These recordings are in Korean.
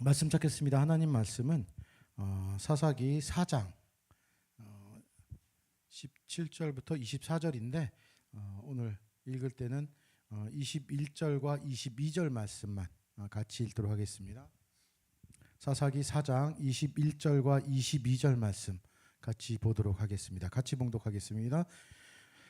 말씀 찾겠습니다. 하나님 말씀은 사사기 4장 17절부터 24절인데 오늘 읽을 때는 21절과 22절 말씀만 같이 읽도록 하겠습니다. 사사기 4장 21절과 22절 말씀 같이 보도록 하겠습니다. 같이 봉독하겠습니다.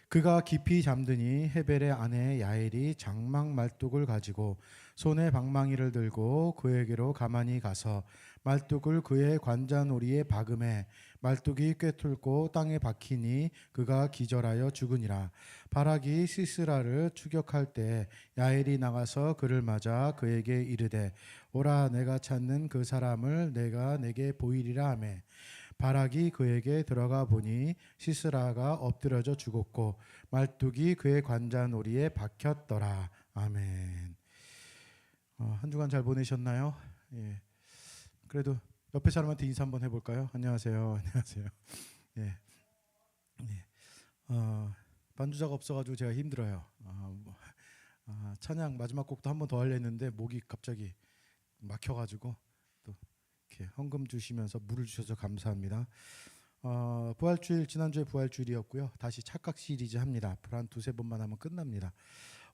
그가 깊이 잠드니 헤벨의 아내 야엘이 장막 말뚝을 가지고 손에 방망이를 들고 그에게로 가만히 가서 말뚝을 그의 관자놀이에 박음해 말뚝이 꿰뚫고 땅에 박히니 그가 기절하여 죽으니라. 바락이 시스라를 추격할 때 야엘이 나가서 그를 맞아 그에게 이르되 오라 내가 찾는 그 사람을 내가 내게 보이리라 하매 바락이 그에게 들어가 보니 시스라가 엎드려져 죽었고 말뚝이 그의 관자놀이에 박혔더라. 아멘. 한 주간 잘 보내셨나요? 예. 그래도 옆에 사람한테 인사 한번 해볼까요? 안녕하세요. 안녕하세요. 예. 예. 반주자가 없어가지고 제가 힘들어요. 찬양 마지막 곡도 한 번 더 하려 했는데 목이 갑자기 막혀가지고 또 이렇게 헌금 주시면서 물을 주셔서 감사합니다. 부활주일 지난주에 부활주일이었고요. 다시 착각 시리즈 합니다. 앞으로 한 두세 번만 하면 끝납니다.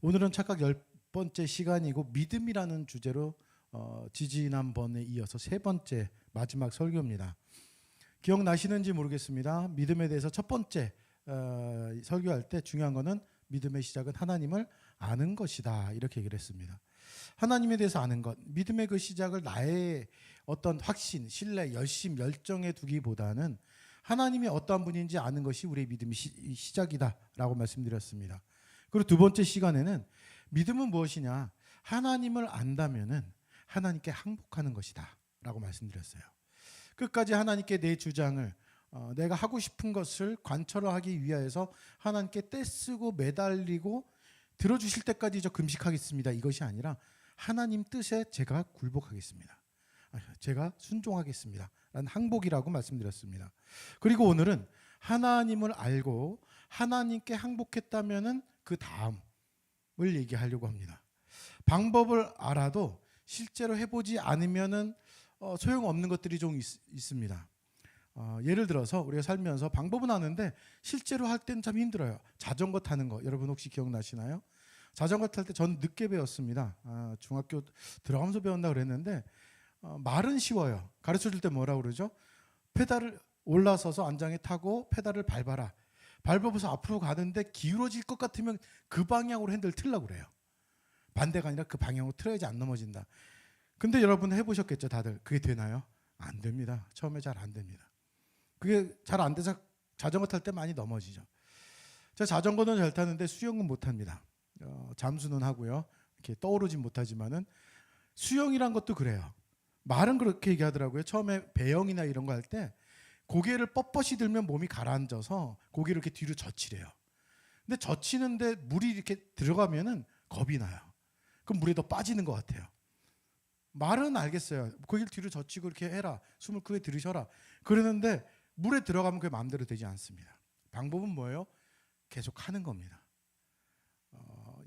오늘은 착각 10번째 시간이고 믿음이라는 주제로 지지난번에 이어서 세 번째 마지막 설교입니다. 기억나시는지 모르겠습니다. 믿음에 대해서 첫 번째 설교할 때 중요한 거는 믿음의 시작은 하나님을 아는 것이다 이렇게 얘기를 했습니다. 하나님에 대해서 아는 것, 믿음의 그 시작을 나의 어떤 확신, 신뢰, 열심, 열정에 두기보다는 하나님이 어떠한 분인지 아는 것이 우리의 믿음의 시작이다라고 말씀드렸습니다. 그리고 두 번째 시간에는 믿음은 무엇이냐? 하나님을 안다면은 하나님께 항복하는 것이다라고 말씀드렸어요. 끝까지 하나님께 내 주장을 내가 하고 싶은 것을 관철하기 위하여서 하나님께 떼쓰고 매달리고 들어주실 때까지 저 금식하겠습니다. 이것이 아니라 하나님 뜻에 제가 굴복하겠습니다. 제가 순종하겠습니다. 라는 항복이라고 말씀드렸습니다. 그리고 오늘은 하나님을 알고 하나님께 항복했다면은 그 다음을 얘기하려고 합니다. 방법을 알아도 실제로 해보지 않으면은 소용없는 것들이 좀 있습니다. 예를 들어서 우리가 살면서 방법은 아는데 실제로 할 때는 참 힘들어요. 자전거 타는 거 여러분 혹시 기억나시나요? 자전거 탈 때 전 늦게 배웠습니다. 중학교 들어가면서 배웠나 그랬는데 말은 쉬워요. 가르쳐줄 때 뭐라고 그러죠? 페달을 올라서서 안장에 타고 페달을 밟아라. 밟아서 앞으로 가는데 기울어질 것 같으면 그 방향으로 핸들을 틀라고 그래요. 반대가 아니라 그 방향으로 틀어야지 안 넘어진다. 근데 여러분 해보셨겠죠 다들. 그게 되나요? 안 됩니다. 처음에 잘 안 됩니다. 그게 잘 안 돼서 자전거 탈 때 많이 넘어지죠. 제가 자전거는 잘 타는데 수영은 못 합니다. 잠수는 하고요. 이렇게 떠오르진 못하지만은 수영이란 것도 그래요. 말은 그렇게 얘기하더라고요. 처음에 배영이나 이런 거 할 때 고개를 뻣뻣이 들면 몸이 가라앉아서 고개를 이렇게 뒤로 젖히래요. 근데 젖히는데 물이 이렇게 들어가면은 겁이 나요. 그럼 물에 더 빠지는 것 같아요. 말은 알겠어요. 고개를 뒤로 젖히고 이렇게 해라. 숨을 크게 들이셔라. 그러는데 물에 들어가면 그게 마음대로 되지 않습니다. 방법은 뭐예요? 계속 하는 겁니다.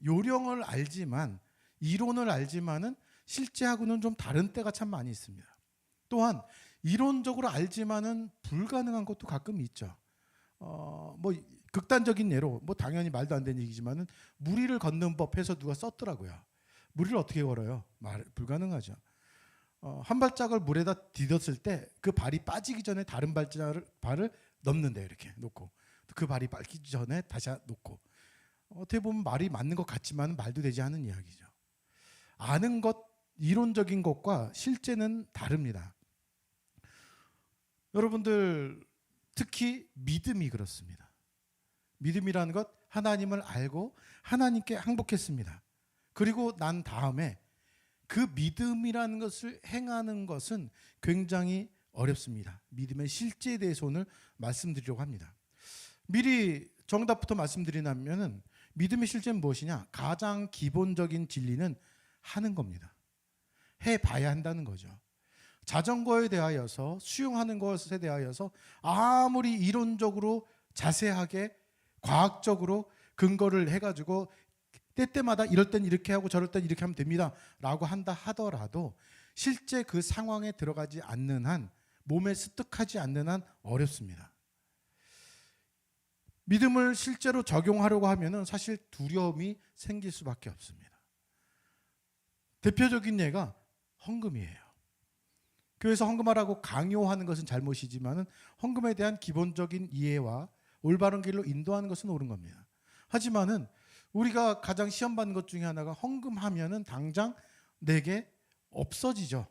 요령을 알지만 이론을 알지만은 실제하고는 좀 다른 때가 참 많이 있습니다. 또한 이론적으로 알지만은 불가능한 것도 가끔 있죠. 뭐 극단적인 예로 뭐 당연히 말도 안 되는 얘기지만은 무리를 걷는 법 해서 누가 썼더라고요. 무리를 어떻게 걸어요? 불가능하죠. 한 발짝을 물에다 디뎠을 때 그 발이 빠지기 전에 다른 발을 넘는데요. 이렇게 놓고 그 발이 빠지기 전에 다시 놓고 어떻게 보면 말이 맞는 것 같지만 말도 되지 않은 이야기죠. 아는 것, 이론적인 것과 실제는 다릅니다. 여러분들 특히 믿음이 그렇습니다. 믿음이라는 것 하나님을 알고 하나님께 항복했습니다. 그리고 난 다음에 그 믿음이라는 것을 행하는 것은 굉장히 어렵습니다. 믿음의 실제에 대해서 오늘 말씀드리려고 합니다. 미리 정답부터 말씀드리자면은 믿음의 실제는 무엇이냐? 가장 기본적인 진리는 하는 겁니다. 해봐야 한다는 거죠. 자전거에 대하여서 수영하는 것에 대하여서 아무리 이론적으로 자세하게 과학적으로 근거를 해가지고 때때마다 이럴 땐 이렇게 하고 저럴 땐 이렇게 하면 됩니다 라고 한다 하더라도 실제 그 상황에 들어가지 않는 한, 몸에 습득하지 않는 한 어렵습니다. 믿음을 실제로 적용하려고 하면은 사실 두려움이 생길 수밖에 없습니다. 대표적인 예가 헌금이에요. 교회에서 헌금하라고 강요하는 것은 잘못이지만은 헌금에 대한 기본적인 이해와 올바른 길로 인도하는 것은 옳은 겁니다. 하지만은 우리가 가장 시험받는 것 중에 하나가 헌금하면은 당장 내게 없어지죠.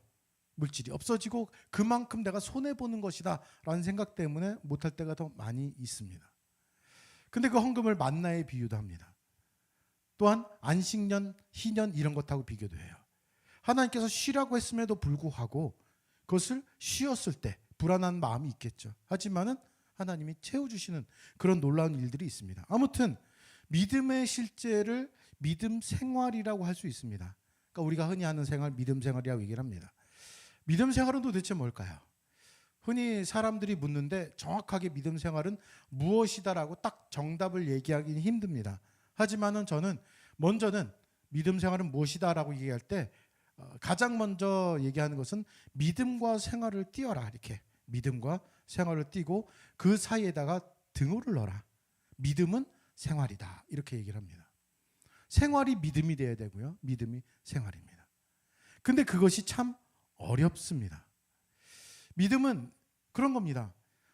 물질이 없어지고 그만큼 내가 손해보는 것이다 라는 생각 때문에 못할 때가 더 많이 있습니다. 근데 그 헌금을 만나에 비유도 합니다. 또한 안식년, 희년 이런 것하고 비교도 해요. 하나님께서 쉬라고 했음에도 불구하고 그것을 쉬었을 때 불안한 마음이 있겠죠. 하지만은 하나님이 채워주시는 그런 놀라운 일들이 있습니다. 아무튼 믿음의 실제를 믿음 생활이라고 할 수 있습니다. 그러니까 우리가 흔히 하는 생활, 믿음 생활이라고 얘기를 합니다. 믿음 생활은 도대체 뭘까요? 흔히 사람들이 묻는데 정확하게 믿음 생활은 무엇이다라고 딱 정답을 얘기하기는 힘듭니다. 하지만은 저는 먼저는 믿음 생활은 무엇이다라고 얘기할 때 가장 먼저 얘기하는 것은 믿음과 생활을 띄어라. 이렇게 믿음과 생활을 띄고 그 사이에다가 등호를 넣어라. 믿음은 생활이다. 이렇게 얘기를 합니다. 생활이 믿음이 돼야 되고요. 믿음이 생활입니다. 근데 그것이 참 어렵습니다. 믿음은 그런 겁니다.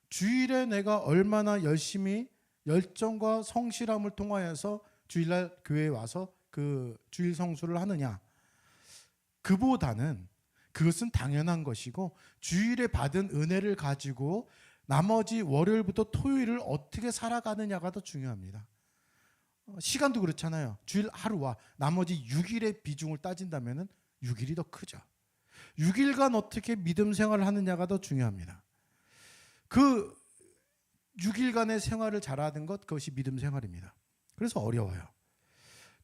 주일에 내가 얼마나 열심히 열정과 성실함을 통하여서 주일날 교회에 와서 그 주일 성수를 하느냐. 그보다는 그것은 당연한 것이고 주일에 받은 은혜를 가지고 나머지 월요일부터 토요일을 어떻게 살아가느냐가 더 중요합니다. 시간도 그렇잖아요. 주일 하루와 나머지 6일의 비중을 따진다면 6일이 더 크죠. 6일간 어떻게 믿음 생활을 하느냐가 더 중요합니다. 그 6일간의 생활을 잘하는 것, 그것이 믿음 생활입니다. 그래서 어려워요.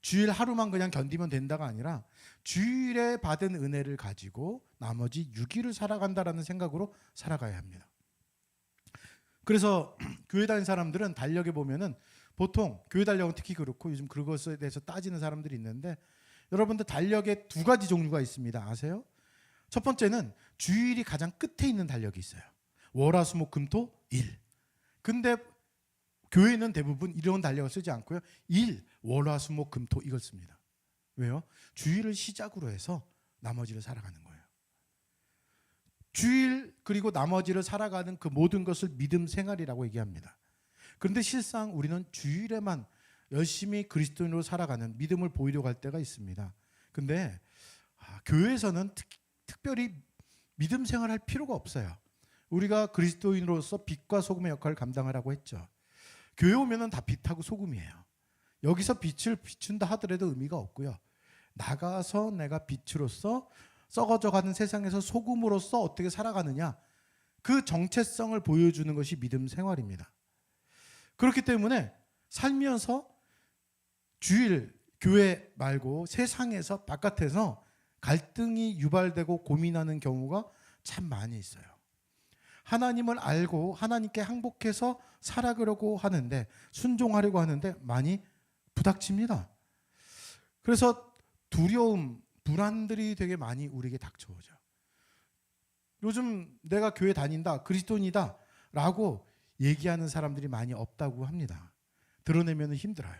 주일 하루만 그냥 견디면 된다가 아니라 주일에 받은 은혜를 가지고 나머지 6일을 살아간다라는 생각으로 살아가야 합니다. 그래서 교회 다니는 사람들은 달력에 보면은 보통 교회 달력은 특히 그렇고 요즘 그것에 대해서 따지는 사람들이 있는데 여러분들 달력에 두 가지 종류가 있습니다. 아세요? 첫 번째는 주일이 가장 끝에 있는 달력이 있어요. 월화수목금토 일. 근데 교회는 대부분 이런 달력을 쓰지 않고요. 일, 월화수목금토 이걸 씁니다. 왜요? 주일을 시작으로 해서 나머지를 살아가는 거예요. 주일 그리고 나머지를 살아가는 그 모든 것을 믿음 생활이라고 얘기합니다. 그런데 실상 우리는 주일에만 열심히 그리스도인으로 살아가는 믿음을 보이려고 할 때가 있습니다. 근데 교회에서는 특별히 믿음 생활할 필요가 없어요. 우리가 그리스도인으로서 빛과 소금의 역할을 감당하라고 했죠. 교회 오면은 다 빛하고 소금이에요. 여기서 빛을 비춘다 하더라도 의미가 없고요. 나가서 내가 빛으로서 썩어져가는 세상에서 소금으로서 어떻게 살아가느냐, 그 정체성을 보여주는 것이 믿음 생활입니다. 그렇기 때문에 살면서 주일, 교회 말고 세상에서 바깥에서 갈등이 유발되고 고민하는 경우가 참 많이 있어요. 하나님을 알고 하나님께 항복해서 살아가려고 하는데, 순종하려고 하는데 많이 부닥칩니다. 그래서 두려움, 불안들이 되게 많이 우리에게 닥쳐오죠. 요즘 내가 교회 다닌다, 그리스도인이다 라고 얘기하는 사람들이 많이 없다고 합니다. 드러내면 힘들어요.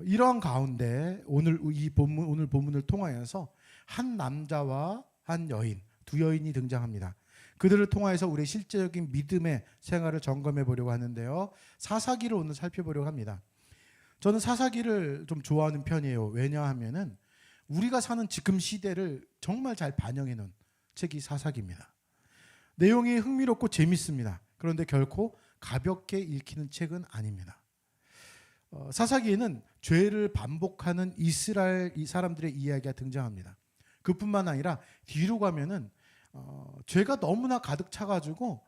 이러한 가운데 오늘 본문을 통하여서 한 남자와 한 여인, 두 여인이 등장합니다. 그들을 통하여서 우리의 실제적인 믿음의 생활을 점검해 보려고 하는데요. 사사기를 오늘 살펴보려고 합니다. 저는 사사기를 좀 좋아하는 편이에요. 왜냐하면은 우리가 사는 지금 시대를 정말 잘 반영해 놓은 책이 사사기입니다. 내용이 흥미롭고 재밌습니다. 그런데 결코 가볍게 읽히는 책은 아닙니다. 사사기에는 죄를 반복하는 이스라엘 이 사람들의 이야기가 등장합니다. 그뿐만 아니라 뒤로 가면은 죄가 너무나 가득 차가지고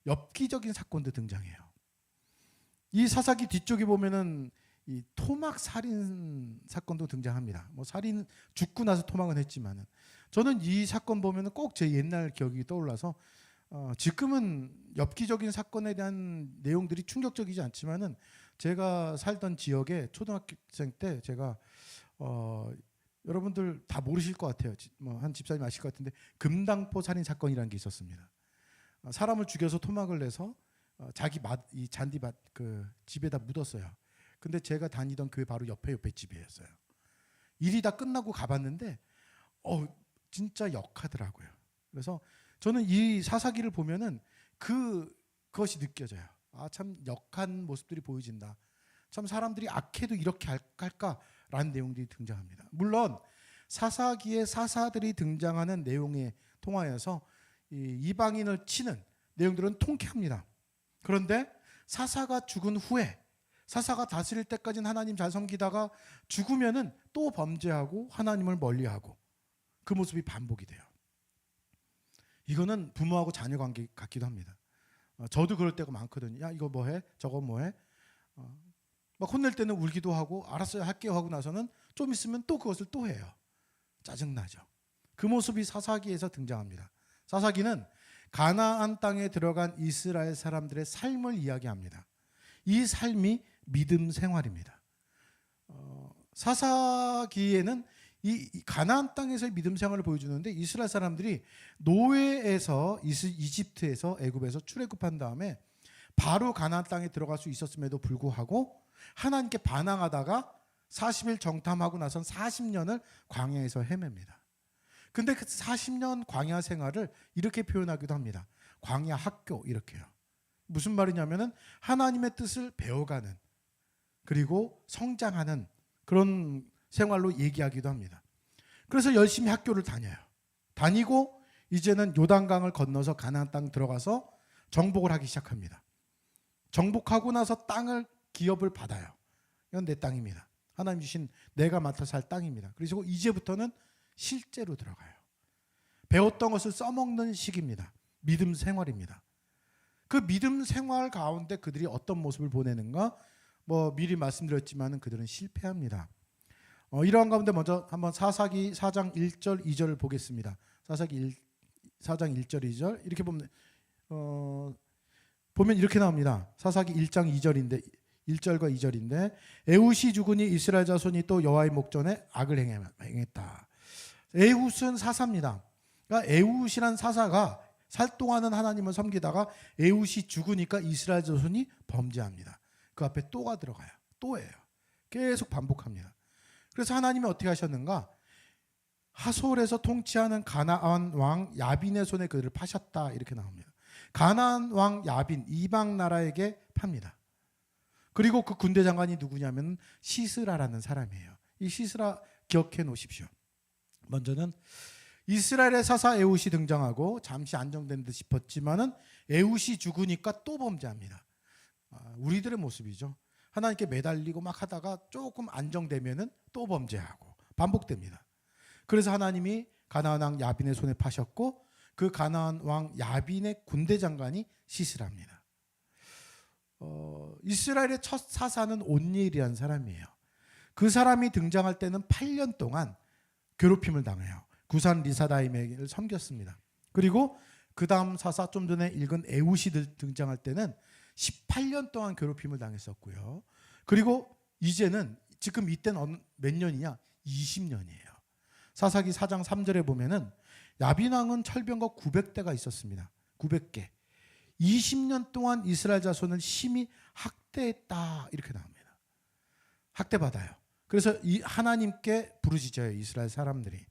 엽기적인 사건도 등장해요. 이 사사기 뒤쪽에 보면은 이 토막 살인 사건도 등장합니다. 뭐 살인 죽고 나서 토막은 했지만은 저는 이 사건 보면은 꼭 제 옛날 기억이 떠올라서 지금은 엽기적인 사건에 대한 내용들이 충격적이지 않지만은 제가 살던 지역에 초등학생 때 제가 여러분들 다 모르실 것 같아요. 뭐 한 집사님 아실 것 같은데 금당포 살인 사건이라는 게 있었습니다. 사람을 죽여서 토막을 내서 자기 이 잔디밭 그 집에다 묻었어요. 근데 제가 다니던 교회 바로 옆에 집이었어요. 일이 다 끝나고 가봤는데 진짜 역하더라고요. 그래서 저는 이 사사기를 보면은 그것이 느껴져요. 참 역한 모습들이 보여진다. 참 사람들이 악해도 이렇게 할까라는 내용들이 등장합니다. 물론 사사기에 사사들이 등장하는 내용에 통하여서 이방인을 치는 내용들은 통쾌합니다. 그런데 사사가 죽은 후에 사사가 다스릴 때까지는 하나님 잘 섬기다가 죽으면은 또 범죄하고 하나님을 멀리하고 그 모습이 반복이 돼요. 이거는 부모하고 자녀 관계 같기도 합니다. 저도 그럴 때가 많거든요. 야, 이거 뭐해? 저거 뭐해? 막 혼낼 때는 울기도 하고 알았어요 할게요 하고 나서는 좀 있으면 또 그것을 또 해요. 짜증나죠. 그 모습이 사사기에서 등장합니다. 사사기는 가나안 땅에 들어간 이스라엘 사람들의 삶을 이야기합니다. 이 삶이 믿음 생활입니다. 사사기에는 이 가나안 땅에서의 믿음 생활을 보여주는데 이스라엘 사람들이 노예에서 이집트에서 애굽에서 출애굽한 다음에 바로 가나안 땅에 들어갈 수 있었음에도 불구하고 하나님께 반항하다가 40일 정탐하고 나선 40년을 광야에서 헤맵니다. 근데 그 40년 광야 생활을 이렇게 표현하기도 합니다. 광야 학교 이렇게요. 무슨 말이냐면은 하나님의 뜻을 배워가는 그리고 성장하는 그런 생활로 얘기하기도 합니다. 그래서 열심히 학교를 다녀요. 다니고 이제는 요단강을 건너서 가나안 땅 들어가서 정복을 하기 시작합니다. 정복하고 나서 기업을 받아요. 이건 내 땅입니다. 하나님 주신 내가 맡아서 할 땅입니다. 그리고 이제부터는 실제로 들어가요. 배웠던 것을 써먹는 시기입니다. 믿음 생활입니다. 그 믿음 생활 가운데 그들이 어떤 모습을 보내는가? 미리 말씀드렸지만 그들은 실패합니다. 이러한 가운데 먼저 한번 사사기 4장 1절 2절을 보겠습니다. 사사기 4장 1절 2절 이렇게 보면 이렇게 나옵니다. 사사기 1장 2절인데 1절과 2절인데 에훗이 죽으니 이스라엘 자손이 또 여호와의 목전에 악을 행했다. 에훗은 사사입니다. 그러니까 에훗이란 사사가 살동하는 하나님을 섬기다가 에훗이 죽으니까 이스라엘 자손이 범죄합니다. 그 앞에 또가 들어가요. 또예요. 계속 반복합니다. 그래서 하나님이 어떻게 하셨는가? 하솔에서 통치하는 가나안 왕 야빈의 손에 그들을 파셨다 이렇게 나옵니다. 가나안 왕 야빈 이방 나라에게 팝니다. 그리고 그 군대 장관이 누구냐면 시스라라는 사람이에요. 이 시스라 기억해 놓으십시오. 먼저는 이스라엘의 사사 에훗이 등장하고 잠시 안정된 듯 싶었지만은 에훗이 죽으니까 또 범죄합니다. 우리들의 모습이죠. 하나님께 매달리고 막 하다가 조금 안정되면은 또 범죄하고 반복됩니다. 그래서 하나님이 가나안 왕 야빈의 손에 파셨고 그 가나안 왕 야빈의 군대 장관이 시스라입니다. 이스라엘의 첫 사사는 온니엘이라는 사람이에요. 그 사람이 등장할 때는 8년 동안 괴롭힘을 당해요. 구산 리사다임을 섬겼습니다. 그리고 그 다음 사사 좀 전에 읽은 에훗이 등장할 때는 18년 동안 괴롭힘을 당했었고요. 그리고 이제는 지금 이때는 몇 년이냐? 20년이에요. 사사기 4장 3절에 보면은 야빈 왕은 철병거 900대가 있었습니다. 900개. 20년 동안 이스라엘 자손을 심히 학대했다 이렇게 나옵니다. 학대받아요. 그래서 이 하나님께 부르짖어요. 이스라엘 사람들이.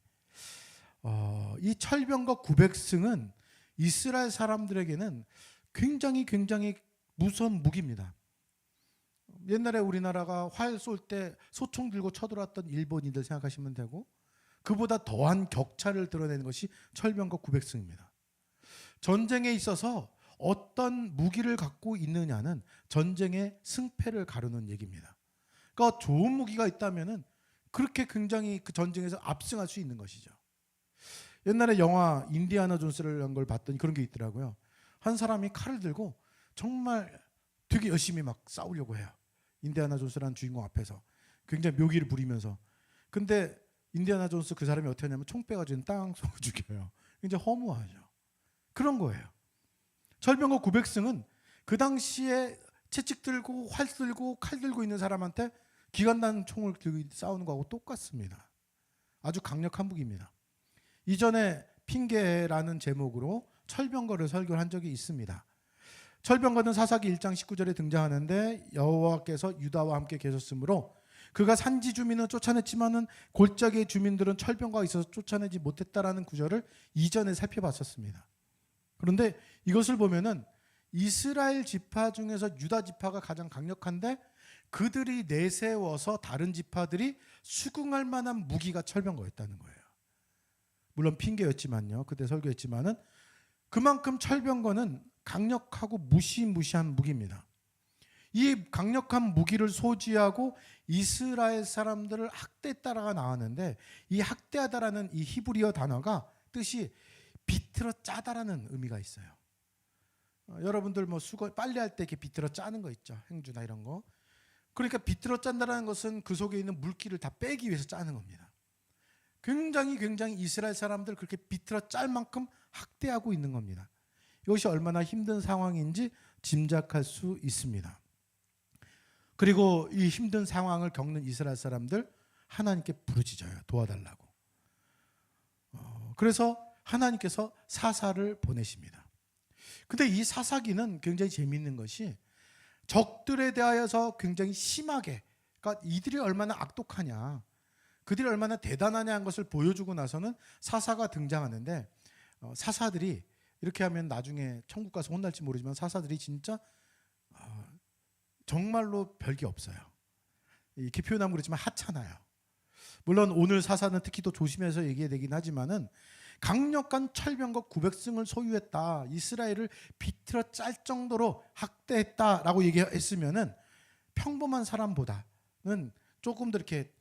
이 철병거 900승은 이스라엘 사람들에게는 굉장히 무서운 무기입니다. 옛날에 우리나라가 활 쏠 때 소총 들고 쳐들어왔던 일본인들 생각하시면 되고 그보다 더한 격차를 드러내는 것이 철병거 900승입니다. 전쟁에 있어서 어떤 무기를 갖고 있느냐는 전쟁의 승패를 가르는 얘기입니다. 그러니까 좋은 무기가 있다면은 그렇게 굉장히 그 전쟁에서 압승할 수 있는 것이죠. 옛날에 영화 인디아나 존스를 한 걸 봤더니 그런 게 있더라고요. 한 사람이 칼을 들고 정말 되게 열심히 막 싸우려고 해요. 인디아나 존스라는 주인공 앞에서 굉장히 묘기를 부리면서. 근데 인디아나 존스 그 사람이 어떻게 하냐면 총 빼가지고 땅 쏘고 죽여요. 굉장히 허무하죠. 그런 거예요. 철병거 900승은 그 당시에 채찍 들고 활 들고 칼 들고 있는 사람한테 기관단 총을 들고 싸우는 거하고 똑같습니다. 아주 강력한 무기입니다. 이전에 핑계라는 제목으로 철병거를 설교를 한 적이 있습니다. 철병거는 사사기 1장 19절에 등장하는데 여호와께서 유다와 함께 계셨으므로 그가 산지 주민은 쫓아냈지만은 골짜기의 주민들은 철병거가 있어서 쫓아내지 못했다라는 구절을 이전에 살펴봤었습니다. 그런데 이것을 보면은 이스라엘 지파 중에서 유다 지파가 가장 강력한데 그들이 내세워서 다른 지파들이 수긍할 만한 무기가 철병거였다는 거예요. 물론 핑계였지만요. 그때 설교했지만은 그만큼 철병거는 강력하고 무시무시한 무기입니다. 이 강력한 무기를 소지하고 이스라엘 사람들을 학대했다라가 나왔는데 이 학대하다라는 이 히브리어 단어가 뜻이 비틀어 짜다라는 의미가 있어요. 여러분들 뭐 수거 빨래할 때 이렇게 비틀어 짜는 거 있죠. 행주나 이런 거. 그러니까 비틀어 짠다라는 것은 그 속에 있는 물기를 다 빼기 위해서 짜는 겁니다. 굉장히 이스라엘 사람들 그렇게 비틀어 짤 만큼 학대하고 있는 겁니다. 이것이 얼마나 힘든 상황인지 짐작할 수 있습니다. 그리고 이 힘든 상황을 겪는 이스라엘 사람들 하나님께 부르짖어요. 도와달라고. 그래서 하나님께서 사사를 보내십니다. 근데 이 사사기는 굉장히 재미있는 것이 적들에 대하여서 굉장히 심하게, 그러니까 이들이 얼마나 악독하냐, 그들이 얼마나 대단하냐는 것을 보여주고 나서는 사사가 등장하는데 사사들이 이렇게 하면 나중에 천국 가서 혼날지 모르지만 사사들이 진짜 정말로 별게 없어요. 이렇게 표현하면 그렇지만 하찮아요. 물론 오늘 사사는 특히 더 조심해서 얘기해야 되긴 하지만은 강력한 철병거 900승을 소유했다. 이스라엘을 비틀어 짤 정도로 학대했다라고 얘기했으면은 평범한 사람보다는 조금 더 이렇게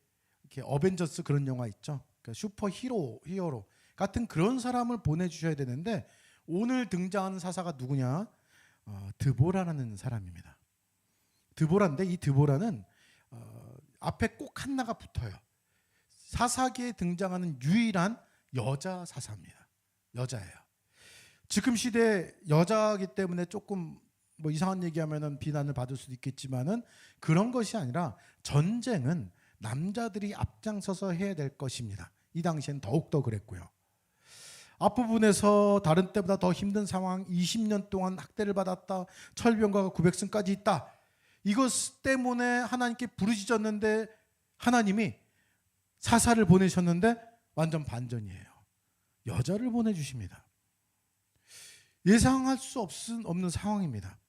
어벤져스 그런 영화 있죠. 그러니까 슈퍼 히어로 같은 그런 사람을 보내주셔야 되는데 오늘 등장하는 사사가 누구냐? 드보라라는 사람입니다. 드보라인데 이 드보라는 앞에 꼭 하나가 붙어요. 사사기에 등장하는 유일한 여자 사사입니다. 여자예요. 지금 시대 여자이기 때문에 조금 뭐 이상한 얘기하면은 비난을 받을 수도 있겠지만은 그런 것이 아니라 전쟁은 남자들이 앞장서서 해야 될 것입니다. 이 당시엔 더욱더 그랬고요. 앞부분에서 다른 때보다 더 힘든 상황, 20년 동안 학대를 받았다, 철병거가 900승까지 있다. 이것 때문에 하나님께 부르짖었는데 하나님이 사사를 보내셨는데 완전 반전이에요. 여자를 보내주십니다. 예상할 수 없는 상황입니다.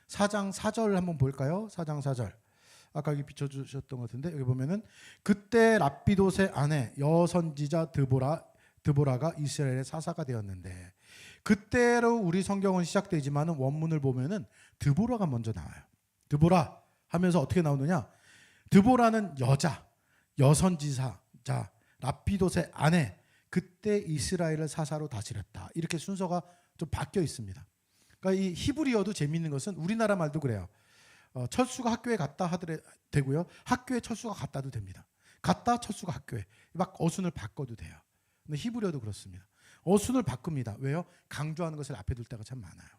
4장 4절 한번 볼까요? 4장 4절. 아까 여기 비춰주셨던 것 같은데 여기 보면은 그때 랍비돗의 아내 여선지자 드보라가 이스라엘의 사사가 되었는데, 그때로 우리 성경은 시작되지만 원문을 보면은 드보라가 먼저 나와요. 드보라 하면서 어떻게 나오느냐? 드보라는 여선지사자, 랍비돗의 아내, 그때 이스라엘을 사사로 다스렸다. 이렇게 순서가 좀 바뀌어 있습니다. 그러니까 이 히브리어도 재미있는 것은 우리나라 말도 그래요. 철수가 학교에 갔다 하더라도 되고요. 학교에 철수가 갔다도 됩니다. 갔다 철수가 학교에 막 어순을 바꿔도 돼요. 근데 히브리어도 그렇습니다. 어순을 바꿉니다. 왜요? 강조하는 것을 앞에 둘 때가 참 많아요.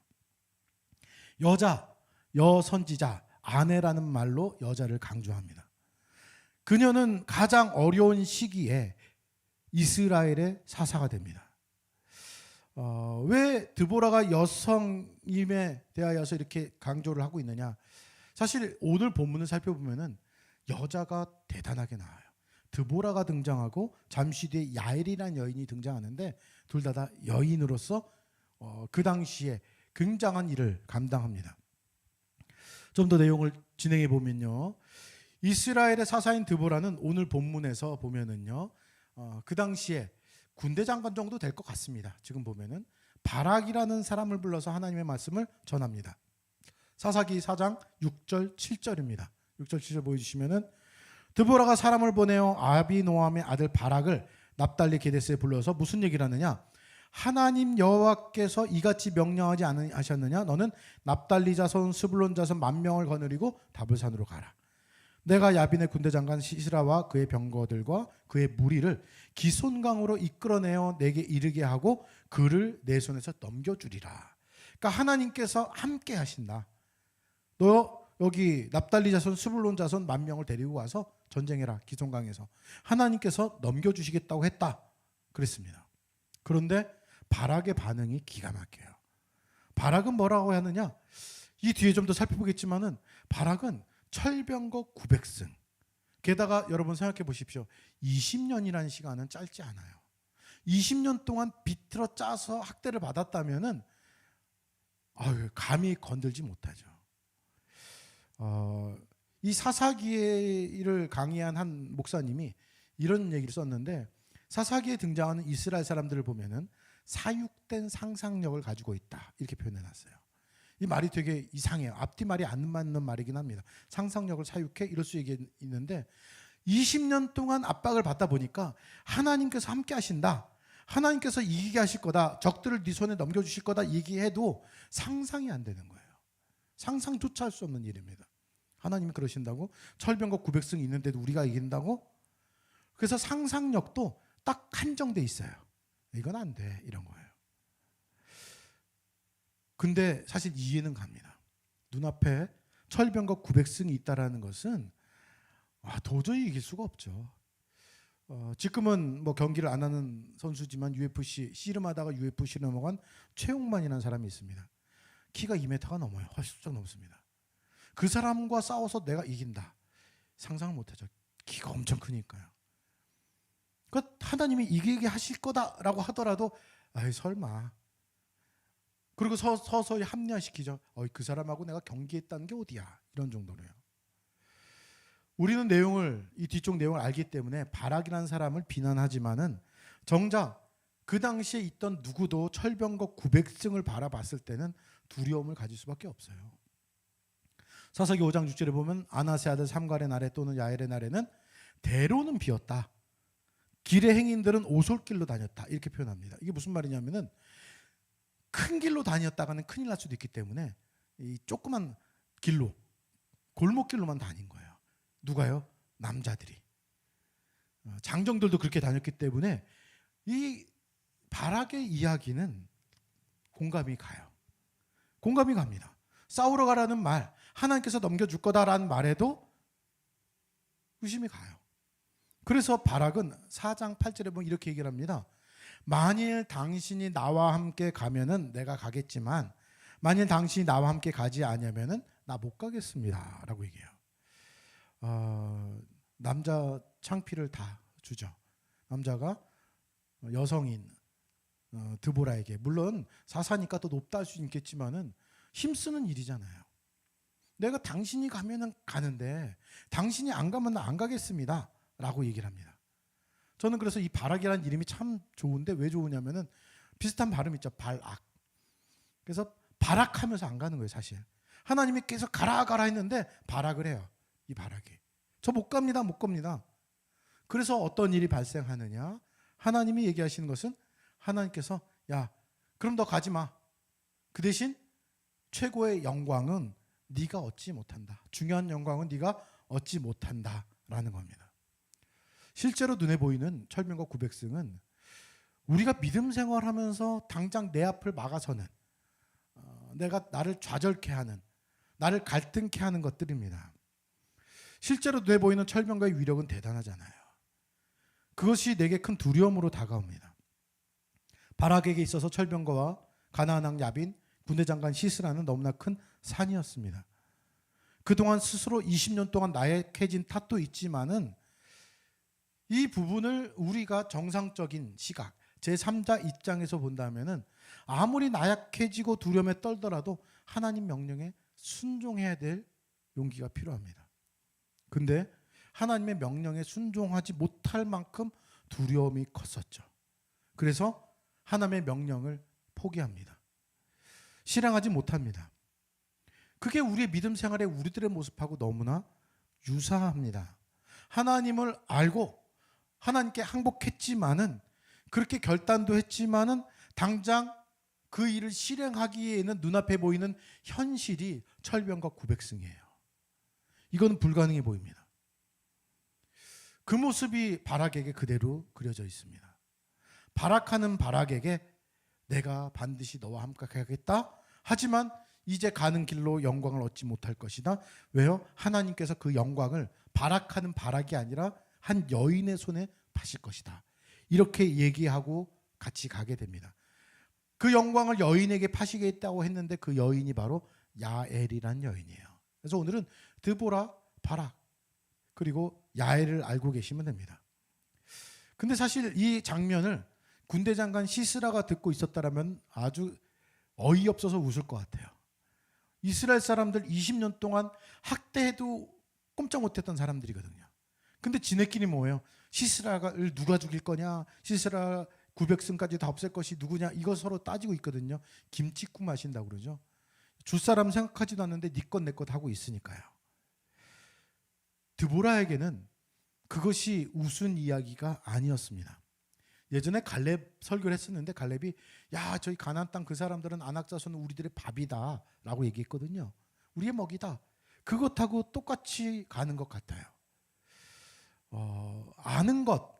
여선지자, 아내라는 말로 여자를 강조합니다. 그녀는 가장 어려운 시기에 이스라엘의 사사가 됩니다. 왜 드보라가 여성임에 대하여서 이렇게 강조를 하고 있느냐? 사실 오늘 본문을 살펴보면은 여자가 대단하게 나와요. 드보라가 등장하고 잠시 뒤에 야엘이라는 여인이 등장하는데 둘 다 여인으로서 그 당시에 굉장한 일을 감당합니다. 좀 더 내용을 진행해 보면요, 이스라엘의 사사인 드보라는 오늘 본문에서 보면은요, 그 당시에 군대 장관 정도 될 것 같습니다. 지금 보면은 바락이라는 사람을 불러서 하나님의 말씀을 전합니다. 사사기 4장 6절 7절입니다. 6절 7절 보여주시면은 드보라가 사람을 보내어 아비노함의 아들 바락을 납달리 게데스에 불러서 무슨 얘기를 하느냐? 하나님 여호와께서 이같이 명령하지 않으셨느냐? 너는 납달리 자손 스불론 자손 10,000명을 거느리고 다볼산으로 가라. 내가 야빈의 군대 장관 시스라와 그의 병거들과 그의 무리를 기손강으로 이끌어내어 내게 이르게 하고 그를 내 손에서 넘겨주리라. 그러니까 하나님께서 함께 하신다. 너 여기 납달리 자손, 스불론 자손 10,000명을 데리고 와서 전쟁해라. 기손강에서 하나님께서 넘겨주시겠다고 했다 그랬습니다. 그런데 바락의 반응이 기가 막혀요. 바락은 뭐라고 하느냐, 이 뒤에 좀 더 살펴보겠지만은 바락은 철병거 900승, 게다가 여러분 생각해 보십시오. 20년이라는 시간은 짧지 않아요. 20년 동안 비틀어 짜서 학대를 받았다면은 감히 건들지 못하죠. 이 사사기를 강의한 한 목사님이 이런 얘기를 썼는데, 사사기에 등장하는 이스라엘 사람들을 보면은 사육된 상상력을 가지고 있다 이렇게 표현해놨어요. 이 말이 되게 이상해요. 앞뒤 말이 안 맞는 말이긴 합니다. 상상력을 사육해 이럴 수 있는데 20년 동안 압박을 받다 보니까 하나님께서 함께 하신다, 하나님께서 이기게 하실 거다, 적들을 네 손에 넘겨주실 거다 얘기해도 상상이 안 되는 거예요. 상상조차 할 수 없는 일입니다. 하나님이 그러신다고? 철병거 900승 있는데도 우리가 이긴다고? 그래서 상상력도 딱 한정돼 있어요. 이건 안 돼, 이런 거예요. 근데 사실 이해는 갑니다. 눈앞에 철병거 900승이 있다라는 것은 도저히 이길 수가 없죠. 지금은 뭐 경기를 안 하는 선수지만 UFC 씨름하다가 UFC로 넘어간 최용만이라는 사람이 있습니다. 키가 2m가 넘어요. 훨씬 넘습니다. 그 사람과 싸워서 내가 이긴다, 상상을 못하죠. 키가 엄청 크니까요. 하나님이 이기게 하실 거다라고 하더라도 설마. 그리고 서서히 합리화시키죠. 그 사람하고 내가 경기했다는 게 어디야, 이런 정도로요. 우리는 이 뒤쪽 내용을 알기 때문에 바락이라는 사람을 비난하지만은 정작 그 당시에 있던 누구도 철병거 900승을 바라봤을 때는 두려움을 가질 수밖에 없어요. 사사기 5장 6절에 보면 아나세 아들 삼갈의 날에 또는 야엘의 날에는 대로는 비었다, 길의 행인들은 오솔길로 다녔다, 이렇게 표현합니다. 이게 무슨 말이냐면은 큰 길로 다녔다가는 큰일 날 수도 있기 때문에 이 조그만 길로, 골목길로만 다닌 거예요. 누가요? 남자들이. 장정들도 그렇게 다녔기 때문에 이 바락의 이야기는 공감이 가요. 공감이 갑니다. 싸우러 가라는 말, 하나님께서 넘겨줄 거다라는 말에도 의심이 가요. 그래서 바락은 4장 8절에 보면 이렇게 얘기를 합니다. 만일 당신이 나와 함께 가면은 내가 가겠지만 만일 당신이 나와 함께 가지 않으면은 나 못 가겠습니다 라고 얘기해요. 남자 창피를 다 주죠. 남자가 여성인 드보라에게, 물론 사사니까 더 높다 할 수 있겠지만은 힘쓰는 일이잖아요. 내가 당신이 가면은 가는데 당신이 안 가면 나 안 가겠습니다 라고 얘기를 합니다. 저는 그래서 이 바락이라는 이름이 참 좋은데, 왜 좋으냐면은 비슷한 발음 있죠. 발악. 그래서 발악하면서 안 가는 거예요. 사실 하나님이 계속 가라 했는데 발악을 해요. 이 바락이 저 못 갑니다, 못 갑니다. 그래서 어떤 일이 발생하느냐, 하나님이 얘기하시는 것은 하나님께서 야 그럼 너 가지 마, 그 대신 최고의 영광은 네가 얻지 못한다, 중요한 영광은 네가 얻지 못한다 라는 겁니다. 실제로 눈에 보이는 철병거 900승은 우리가 믿음 생활하면서 당장 내 앞을 막아서는, 내가 나를 좌절케 하는, 나를 갈등케 하는 것들입니다. 실제로 눈에 보이는 철병거의 위력은 대단하잖아요. 그것이 내게 큰 두려움으로 다가옵니다. 바락에게 있어서 철병거와 가나안 왕 야빈, 군대 장관 시스라는 너무나 큰 산이었습니다. 그동안 스스로 20년 동안 나약해진 탓도 있지만은 이 부분을 우리가 정상적인 시각, 제3자 입장에서 본다면은 아무리 나약해지고 두려움에 떨더라도 하나님 명령에 순종해야 될 용기가 필요합니다. 근데 하나님의 명령에 순종하지 못할 만큼 두려움이 컸었죠. 그래서 하나님의 명령을 포기합니다. 실행하지 못합니다. 그게 우리의 믿음 생활의 우리들의 모습하고 너무나 유사합니다. 하나님을 알고 하나님께 항복했지만은, 그렇게 결단도 했지만은 당장 그 일을 실행하기에는 눈앞에 보이는 현실이 철병거 900승이에요. 이건 불가능해 보입니다. 그 모습이 바락에게 그대로 그려져 있습니다. 바락하는 바락에게 내가 반드시 너와 함께 가겠다. 하지만 이제 가는 길로 영광을 얻지 못할 것이다. 왜요? 하나님께서 그 영광을 바락하는 바락이 아니라 한 여인의 손에 파실 것이다. 이렇게 얘기하고 같이 가게 됩니다. 그 영광을 여인에게 파시겠다고 했는데 그 여인이 바로 야엘이란 여인이에요. 그래서 오늘은 드보라, 바락 그리고 야엘을 알고 계시면 됩니다. 근데 사실 이 장면을 군대 장관 시스라가 듣고 있었다라면 아주 어이없어서 웃을 것 같아요. 이스라엘 사람들 20년 동안 학대해도 꼼짝 못했던 사람들이거든요. 근데 지네끼리 뭐예요? 시스라를 누가 죽일 거냐? 시스라 900승까지 다 없앨 것이 누구냐? 이거 서로 따지고 있거든요. 김치국 마신다고 그러죠. 줄 사람 생각하지도 않는데 네 것 내 것 하고 있으니까요. 드보라에게는 그것이 웃은 이야기가 아니었습니다. 예전에 갈렙 설교를 했었는데 갈렙이 야 저희 가나안 땅 그 사람들은 안악자손은 우리들의 밥이다 라고 얘기했거든요. 우리의 먹이다. 그것하고 똑같이 가는 것 같아요. 아는 것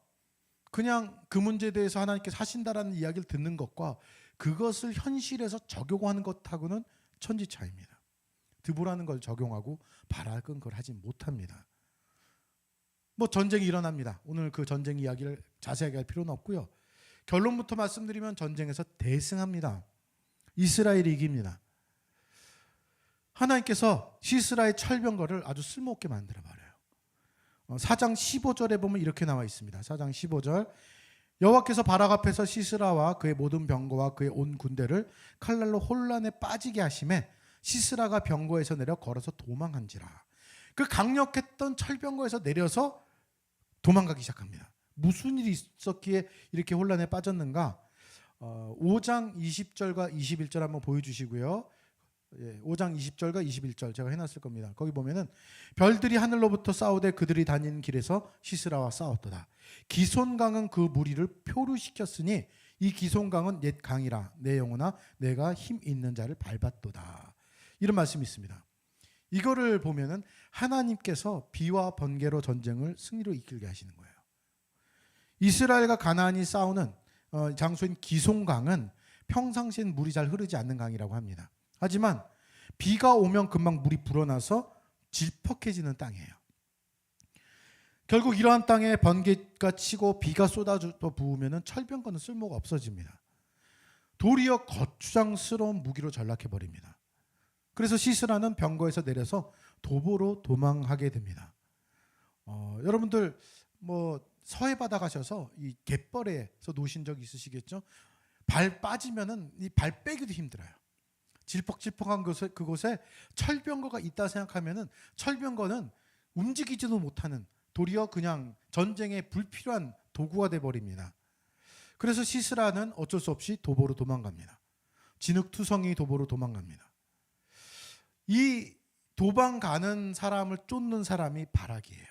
그냥 그 문제에 대해서 하나님께서 하신다라는 이야기를 듣는 것과 그것을 현실에서 적용하는 것하고는 천지 차이입니다. 드보라는 걸 적용하고 바락은 그걸 하지 못합니다. 뭐 전쟁이 일어납니다. 오늘 그 전쟁 이야기를 자세하게 할 필요는 없고요. 결론부터 말씀드리면 전쟁에서 대승합니다. 이스라엘이 이깁니다. 하나님께서 시스라의 철병거를 아주 쓸모없게 만들어버려요. 4장 15절에 보면 이렇게 나와 있습니다. 4장 15절 여호와께서 바락 앞에서 시스라와 그의 모든 병거와 그의 온 군대를 칼날로 혼란에 빠지게 하심에 시스라가 병거에서 내려 걸어서 도망한지라. 그 강력했던 철병거에서 내려서 도망가기 시작합니다. 무슨 일이 있었기에 이렇게 혼란에 빠졌는가? 5장 20절과 21절 한번 보여주시고요. 5장 20절과 21절 제가 해놨을 겁니다. 거기 보면은 별들이 하늘로부터 싸우되 그들이 다니는 길에서 시스라와 싸웠도다. 기손강은 그 무리를 표류시켰으니 이 기손강은 옛 강이라 내 영혼아 내가 힘 있는 자를 밟았도다. 이런 말씀이 있습니다. 이거를 보면은 하나님께서 비와 번개로 전쟁을 승리로 이끌게 하시는 거예요. 이스라엘과 가나안이 싸우는 장소인 기손강은 평상시엔 물이 잘 흐르지 않는 강이라고 합니다. 하지만 비가 오면 금방 물이 불어나서 질퍽해지는 땅이에요. 결국 이러한 땅에 번개가 치고 비가 쏟아져 부으면 철병거는 쓸모가 없어집니다. 도리어 거추장스러운 무기로 전락해버립니다. 그래서 시스라는 병거에서 내려서 도보로 도망하게 됩니다. 여러분들 뭐 서해 바다 가셔서 이 갯벌에서 노신 적 있으시겠죠? 발 빠지면은 이 발 빼기도 힘들어요. 질퍽질퍽한 그곳에 철병거가 있다 생각하면은 철병거는 움직이지도 못하는 도리어 그냥 전쟁에 불필요한 도구가 돼 버립니다. 그래서 시스라는 어쩔 수 없이 도보로 도망갑니다. 진흙투성이 도보로 도망갑니다. 이 도망가는 사람을 쫓는 사람이 바락이에요.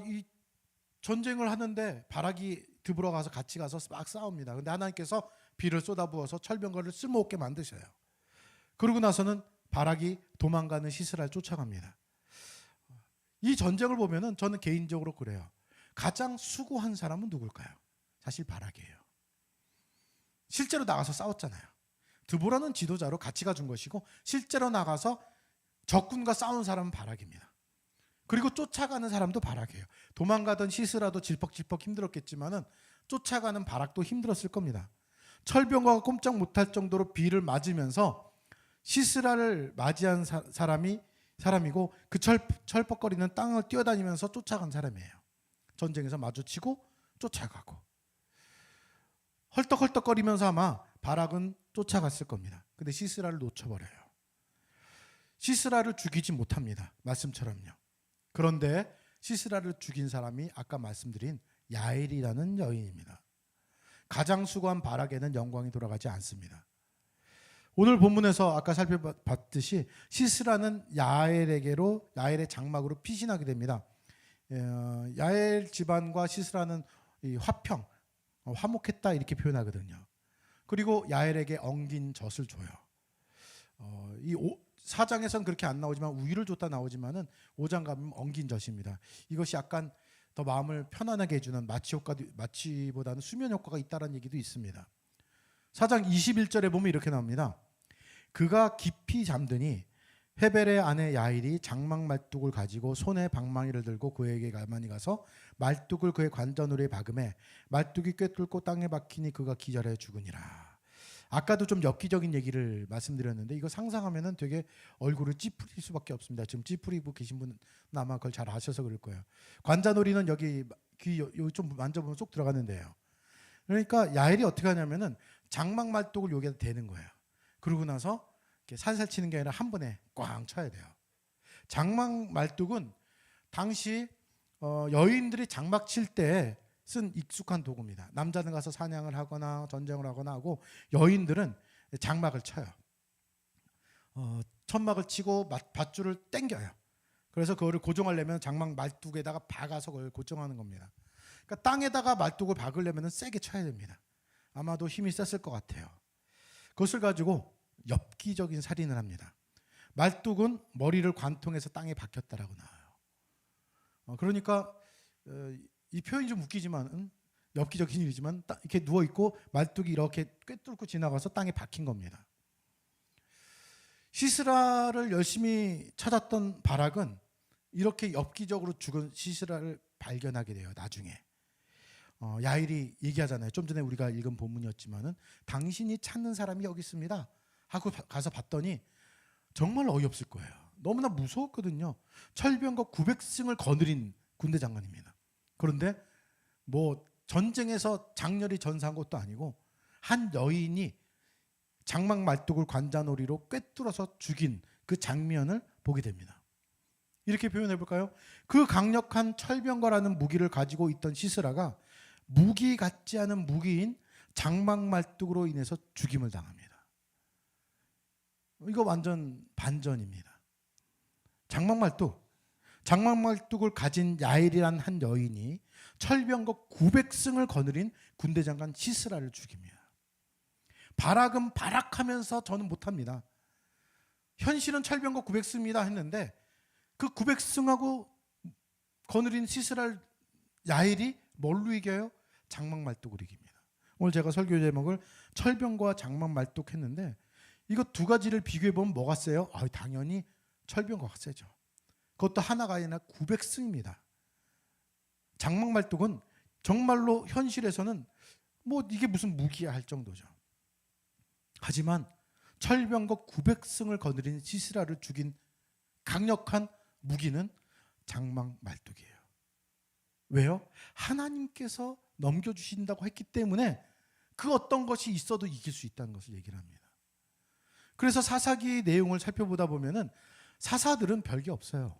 이 전쟁을 하는데 바락이 드보라 가서 같이 가서 막 싸웁니다. 근데 하나님께서 비를 쏟아부어서 철병거를 쓸모없게 만드셔요. 그러고 나서는 바락이 도망가는 시스라를 쫓아갑니다. 이 전쟁을 보면은 저는 개인적으로 그래요. 가장 수고한 사람은 누굴까요? 사실 바락이에요. 실제로 나가서 싸웠잖아요. 드보라는 지도자로 같이 가준 것이고 실제로 나가서 적군과 싸운 사람은 바락입니다. 그리고 쫓아가는 사람도 바락이에요. 도망가던 시스라도 질퍽질퍽 힘들었겠지만은 쫓아가는 바락도 힘들었을 겁니다. 철병거가 꼼짝 못할 정도로 비를 맞으면서 시스라를 맞이한 사람이고 그 철퍽거리는 땅을 뛰어다니면서 쫓아간 사람이에요. 전쟁에서 마주치고 쫓아가고 헐떡헐떡거리면서 아마 바락은 쫓아갔을 겁니다. 근데 시스라를 놓쳐버려요. 시스라를 죽이지 못합니다. 말씀처럼요. 그런데 시스라를 죽인 사람이 아까 말씀드린 야엘이라는 여인입니다. 가장 수고한 바락에는 영광이 돌아가지 않습니다. 오늘 본문에서 아까 살펴봤듯이 시스라는 야엘의 장막으로 피신하게 됩니다. 야엘 집안과 시스라는 화평, 화목했다 이렇게 표현하거든요. 그리고 야엘에게 엉긴 젖을 줘요. 이 4장에서는 그렇게 안 나오지만 우유를 줬다 나오지만은 5장 가면 엉긴 젖입니다. 이것이 약간 더 마음을 편안하게 해주는 마취보다는 수면 효과가 있다는 얘기도 있습니다. 4장 21절에 보면 이렇게 나옵니다. 그가 깊이 잠드니 헤벨의 아내 야일이 장막 말뚝을 가지고 손에 방망이를 들고 그에게 가만히 가서 말뚝을 그의 관자놀이에 박음에 말뚝이 꿰뚫고 땅에 박히니 그가 기절해 죽으니라. 아까도 좀 엽기적인 얘기를 말씀드렸는데 이거 상상하면은 되게 얼굴을 찌푸릴 수밖에 없습니다. 지금 찌푸리고 계신 분은 아마 그걸 잘 아셔서 그럴 거예요. 관자놀이는 여기 귀 좀 만져보면 쏙 들어가는데요. 그러니까 야일이 어떻게 하냐면은 장막 말뚝을 여기다 대는 거예요. 그러고 나서 이렇게 살살 치는 게 아니라 한 번에 꽝 쳐야 돼요. 장막 말뚝은 당시 여인들이 장막 칠 때 쓴 익숙한 도구입니다. 남자는 가서 사냥을 하거나 전쟁을 하거나 하고 여인들은 장막을 쳐요. 천막을 치고 밧줄을 당겨요. 그래서 그거를 고정하려면 장막 말뚝에다가 박아서 그걸 고정하는 겁니다. 그러니까 땅에다가 말뚝을 박으려면 세게 쳐야 됩니다. 아마도 힘이 셌을 것 같아요. 그것을 가지고 엽기적인 살인을 합니다. 말뚝은 머리를 관통해서 땅에 박혔다라고 나와요. 그러니까 이 표현이 좀 웃기지만 엽기적인 일이지만 이렇게 누워 있고 말뚝이 이렇게 꿰뚫고 지나가서 땅에 박힌 겁니다. 시스라를 열심히 찾았던 바락은 이렇게 엽기적으로 죽은 시스라를 발견하게 돼요. 나중에 야일이 얘기하잖아요. 좀 전에 우리가 읽은 본문이었지만은 당신이 찾는 사람이 여기 있습니다 하고 가서 봤더니 정말 어이없을 거예요. 너무나 무서웠거든요. 철병과 900승을 거느린 군대 장관입니다. 그런데 뭐 전쟁에서 장렬히 전사한 것도 아니고 한 여인이 장막 말뚝을 관자놀이로 꿰뚫어서 죽인 그 장면을 보게 됩니다. 이렇게 표현해 볼까요? 그 강력한 철병과라는 무기를 가지고 있던 시스라가 무기 같지 않은 무기인 장막 말뚝으로 인해서 죽임을 당합니다. 이거 완전 반전입니다. 장막 말뚝을 가진 야일이란 한 여인이 철병과 900승을 거느린 군대 장관 시스라를 죽입니다. 바락은 바락하면서 저는 못합니다. 현실은 철병과 900승입니다 했는데 그 900승하고 거느린 시스라를 야일이 뭘로 이겨요? 장막 말뚝으로 이깁니다. 오늘 제가 설교 제목을 철병과 장막 말뚝 했는데 이거 두 가지를 비교해 보면 뭐가 세요? 당연히 철병과 세죠. 그것도 하나가 아니라 900승입니다. 장막 말뚝은 정말로 현실에서는 뭐 이게 무슨 무기야 할 정도죠. 하지만 철병과 900승을 거느린 시스라를 죽인 강력한 무기는 장막 말뚝이에요. 왜요? 하나님께서 넘겨주신다고 했기 때문에 그 어떤 것이 있어도 이길 수 있다는 것을 얘기를 합니다. 그래서 사사기의 내용을 살펴보다 보면은 사사들은 별게 없어요.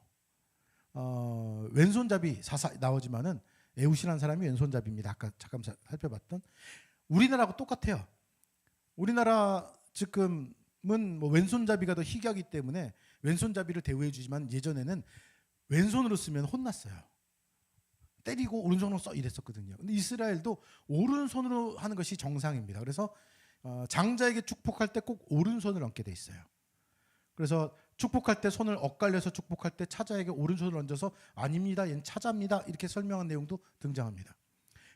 왼손잡이 사사 나오지만은 에웃이라는 사람이 왼손잡이입니다. 아까 잠깐 살펴봤던 우리나라하고 똑같아요. 우리나라 지금은 뭐 왼손잡이가 더 희귀하기 때문에 왼손잡이를 대우해 주지만 예전에는 왼손으로 쓰면 혼났어요. 때리고 오른손으로 써 이랬었거든요. 근데 이스라엘도 오른손으로 하는 것이 정상입니다. 그래서 장자에게 축복할 때 꼭 오른손을 얹게 돼 있어요. 그래서 축복할 때 손을 엇갈려서 축복할 때 차자에게 오른손을 얹어서 아닙니다, 얘는 차자입니다 이렇게 설명한 내용도 등장합니다.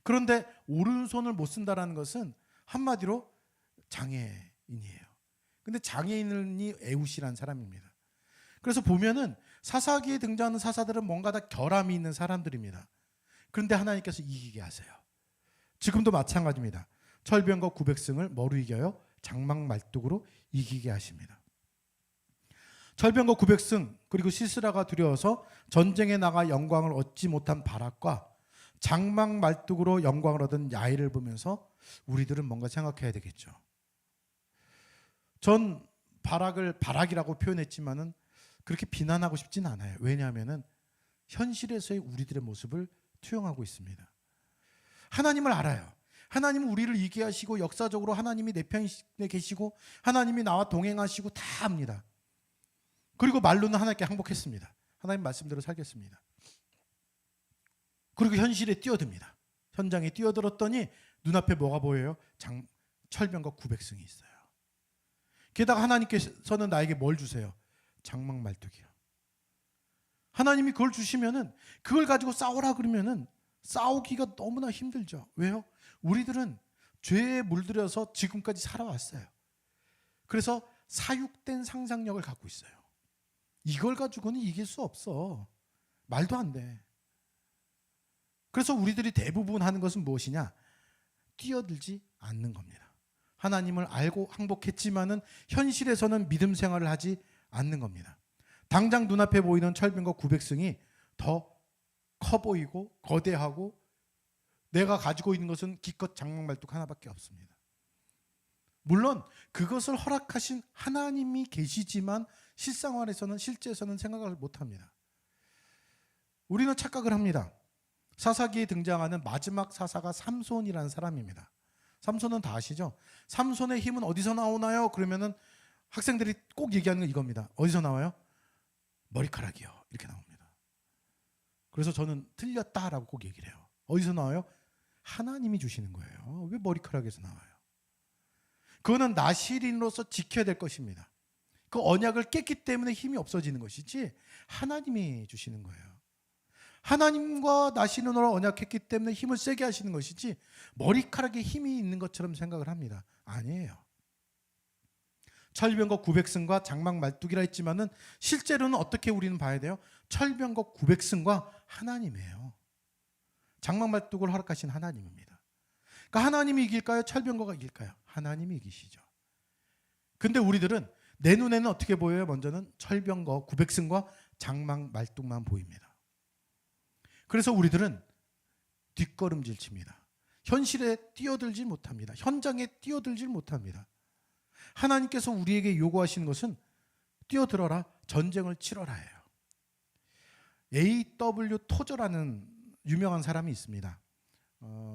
그런데 오른손을 못 쓴다라는 것은 한마디로 장애인이에요. 근데 장애인이 에웃이라는 사람입니다. 그래서 보면은 사사기에 등장하는 사사들은 뭔가 다 결함이 있는 사람들입니다. 그런데 하나님께서 이기게 하세요. 지금도 마찬가지입니다. 철병과 900승을 뭐로 이겨요? 장막 말뚝으로 이기게 하십니다. 철병과 900승 그리고 시스라가 두려워서 전쟁에 나가 영광을 얻지 못한 바락과 장막 말뚝으로 영광을 얻은 야일을 보면서 우리들은 뭔가 생각해야 되겠죠. 전 바락을 바락이라고 표현했지만은 그렇게 비난하고 싶진 않아요. 왜냐하면은 현실에서의 우리들의 모습을 투영하고 있습니다. 하나님을 알아요. 하나님은 우리를 이기게 하시고 역사적으로 하나님이 내 편에 계시고 하나님이 나와 동행하시고 다 압니다. 그리고 말로는 하나님께 항복했습니다. 하나님 말씀대로 살겠습니다. 그리고 현실에 뛰어듭니다. 현장에 뛰어들었더니 눈앞에 뭐가 보여요? 철병과 900승이 있어요. 게다가 하나님께서는 나에게 뭘 주세요? 장막 말뚝이요. 하나님이 그걸 주시면은 그걸 가지고 싸우라 그러면은 싸우기가 너무나 힘들죠. 왜요? 우리들은 죄에 물들여서 지금까지 살아왔어요. 그래서 사육된 상상력을 갖고 있어요. 이걸 가지고는 이길 수 없어. 말도 안 돼. 그래서 우리들이 대부분 하는 것은 무엇이냐? 뛰어들지 않는 겁니다. 하나님을 알고 항복했지만은 현실에서는 믿음 생활을 하지 않는 겁니다. 당장 눈앞에 보이는 철병과 구백승이 더 커 보이고 거대하고 내가 가지고 있는 것은 기껏 장막말뚝 하나밖에 없습니다. 물론 그것을 허락하신 하나님이 계시지만 실생활에서는 실제에서는 생각을 못합니다. 우리는 착각을 합니다. 사사기에 등장하는 마지막 사사가 삼손이라는 사람입니다. 삼손은 다 아시죠? 삼손의 힘은 어디서 나오나요? 그러면은 학생들이 꼭 얘기하는 건 이겁니다. 어디서 나와요? 머리카락이요. 이렇게 나옵니다. 그래서 저는 틀렸다라고 꼭 얘기를 해요. 어디서 나와요? 하나님이 주시는 거예요. 왜 머리카락에서 나와요? 그거는 나시린으로서 지켜야 될 것입니다. 그 언약을 깼기 때문에 힘이 없어지는 것이지 하나님이 주시는 거예요. 하나님과 나시린으로 언약했기 때문에 힘을 세게 하시는 것이지 머리카락에 힘이 있는 것처럼 생각을 합니다. 아니에요. 철병거 900승과 장막 말뚝이라 했지만은 실제로는 어떻게 우리는 봐야 돼요? 철병거 900승과 하나님이에요. 장막 말뚝을 허락하신 하나님입니다. 그러니까 하나님이 이길까요? 철병거가 이길까요? 하나님이 이기시죠. 근데 우리들은 내 눈에는 어떻게 보여요? 먼저는 철병거 900승과 장막 말뚝만 보입니다. 그래서 우리들은 뒷걸음질 칩니다. 현실에 뛰어들지 못합니다. 현장에 뛰어들지 못합니다. 하나님께서 우리에게 요구하시는 것은 뛰어들어라, 전쟁을 치러라예요. A.W. 토저라는 유명한 사람이 있습니다.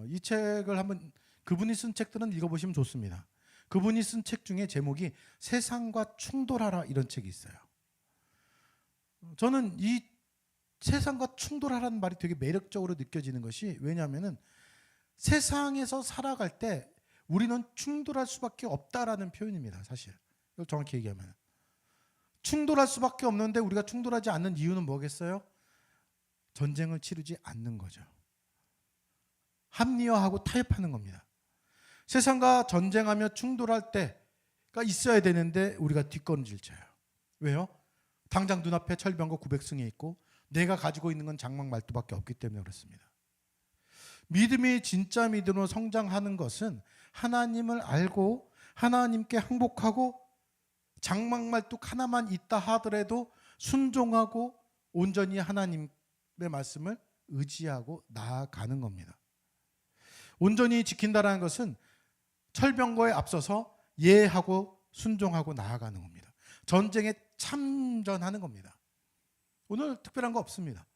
이 책을 한번 그분이 쓴 책들은 읽어보시면 좋습니다. 그분이 쓴 책 중에 제목이 세상과 충돌하라 이런 책이 있어요. 저는 이 세상과 충돌하라는 말이 되게 매력적으로 느껴지는 것이 왜냐하면 세상에서 살아갈 때 우리는 충돌할 수밖에 없다라는 표현입니다. 사실 이걸 정확히 얘기하면 충돌할 수밖에 없는데 우리가 충돌하지 않는 이유는 뭐겠어요? 전쟁을 치르지 않는 거죠. 합리화하고 타협하는 겁니다. 세상과 전쟁하며 충돌할 때가 있어야 되는데 우리가 뒷걸음질 쳐요. 왜요? 당장 눈앞에 철병거 900승이 있고 내가 가지고 있는 건 장막 말뚝밖에 없기 때문에 그렇습니다. 믿음이 진짜 믿음으로 성장하는 것은 하나님을 알고 하나님께 항복하고 장막 말뚝 하나만 있다 하더라도 순종하고 온전히 하나님의 말씀을 의지하고 나아가는 겁니다. 온전히 지킨다는 것은 철병거에 앞서서 예하고 순종하고 나아가는 겁니다. 전쟁에 참전하는 겁니다. 오늘 특별한 거 없습니다.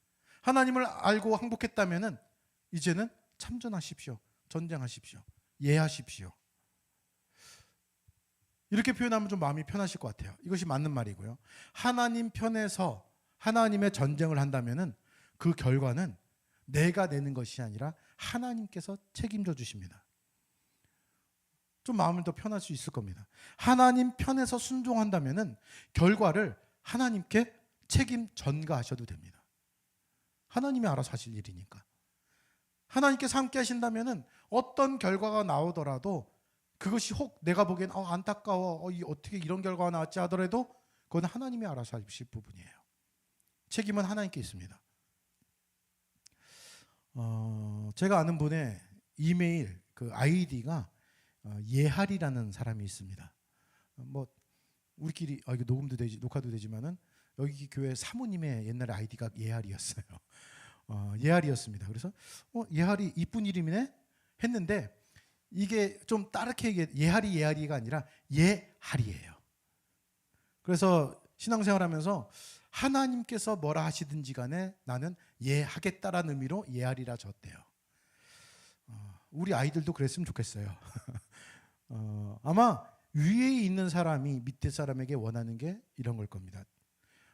하나님을 알고 항복했다면 이제는 참전하십시오. 전쟁하십시오. 예하십시오. 이렇게 표현하면 좀 마음이 편하실 것 같아요. 이것이 맞는 말이고요. 하나님 편에서 하나님의 전쟁을 한다면 그 결과는 내가 내는 것이 아니라 하나님께서 책임져 주십니다. 좀 마음을 더 편할 수 있을 겁니다. 하나님 편에서 순종한다면 결과를 하나님께 책임 전가하셔도 됩니다. 하나님이 알아서 하실 일이니까. 하나님께서 함께 하신다면 어떤 결과가 나오더라도 그것이 혹 내가 보기엔 안타까워 어떻게 이런 결과가 나왔지 하더라도 그건 하나님이 알아서 하실 부분이에요. 책임은 하나님께 있습니다. 제가 아는 분의 이메일 그 아이디가 예할이라는 사람이 있습니다. 뭐 우리끼리 이거 녹음도 되지 녹화도 되지만은 여기 교회 사모님의 옛날에 아이디가 예할이었어요. 예할이었습니다. 그래서 예할이 이쁜 이름이네 했는데 이게 좀 다르게 얘기해 예할이가 아니라 예할이에요. 그래서 신앙생활하면서 하나님께서 뭐라 하시든지 간에 나는 예하겠다라는 의미로 예할이라 졌대요. 우리 아이들도 그랬으면 좋겠어요. 아마 위에 있는 사람이 밑에 사람에게 원하는 게 이런 걸 겁니다.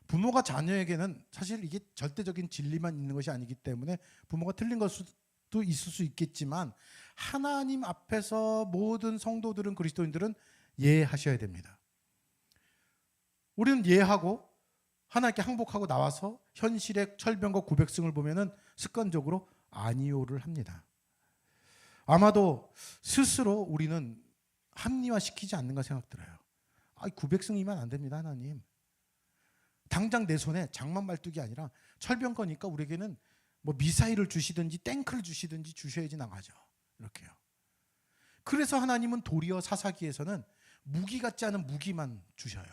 부모가 자녀에게는 사실 이게 절대적인 진리만 있는 것이 아니기 때문에 부모가 틀린 것도 있을 수 있겠지만 하나님 앞에서 모든 성도들은 그리스도인들은 예하셔야 됩니다. 우리는 예하고 하나님께 항복하고 나와서 현실의 철병거 900승을 보면은 습관적으로 아니요를 합니다. 아마도 스스로 우리는 합리화시키지 않는가 생각 들어요. 900승이면 안 됩니다. 하나님. 당장 내 손에 장막 말뚝이 아니라 철병거니까 우리에게는 뭐 미사일을 주시든지 탱크를 주시든지 주셔야지 나가죠. 이렇게요. 그래서 하나님은 도리어 사사기에서는 무기 같지 않은 무기만 주셔요.